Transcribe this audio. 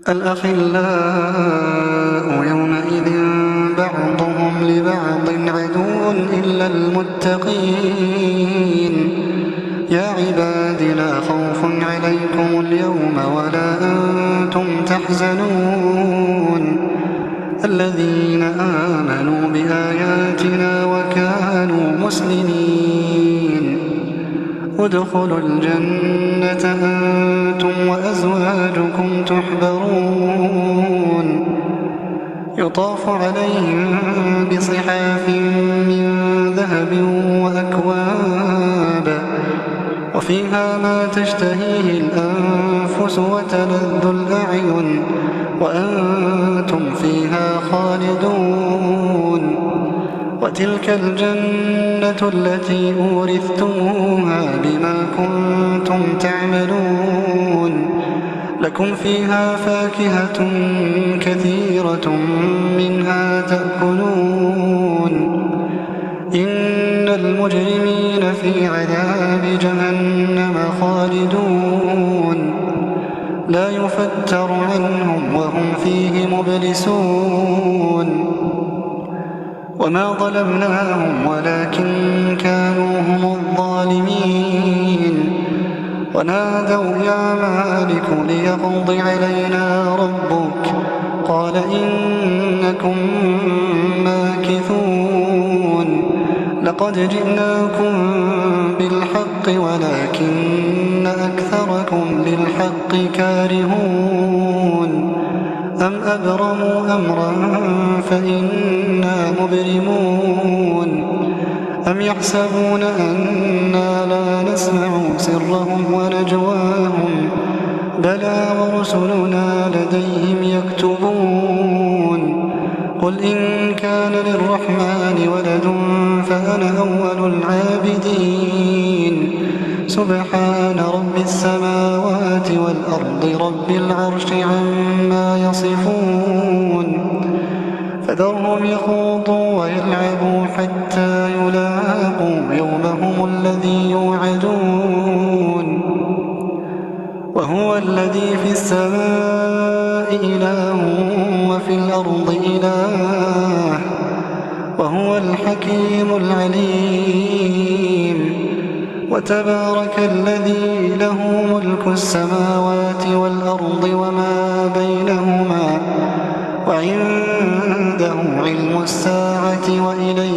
الأخلاء يومئذ بعضهم لبعض عدو إلا المتقين. يا عباد لا خوف عليكم اليوم ولا أنتم تحزنون الذين آمنوا بآياتنا وكانوا مسلمين. ادخلوا الجنة أنتم وأزواجكم تحبرون يطاف عليهم بصحاف من ذهب وأكواب وفيها ما تشتهيه الأنفس وتلذ الأعين وأنتم فيها خالدون. وتلك الجنة التي أورثتموها بما كنتم تعملون لكم فيها فاكهة كثيرة منها تأكلون. إن المجرمين في عذاب جهنم خالدون لا يفتر عنهم وهم فيه مبلسون. وما ظلمناهم ولكن كانوا هم الظالمين. ونادوا يا مالك ليقض علينا ربك قال إنكم ماكثون. لقد جئناكم بالحق ولكن أكثركم للحق كارهون. أم أبرموا أمرا فإنا مبرمون. أم يحسبون أنا لا نسمع سرهم ونجواهم بلى ورسلنا لديهم يكتبون. قل إن كان للرحمن ولد فأنا أول العابدين. سبحان رب السماوات والأرض رب العرش عما يصفون. فذرهم يخوضوا ويلعبوا حتى يلاقوا يومهم الذي يوعدون. وهو الذي في السماء إله وفي الأرض إله وهو الحكيم العليم. وتبارك الذي له ملك السماوات والأرض وما بينهما وعنده علم الساعة وإليه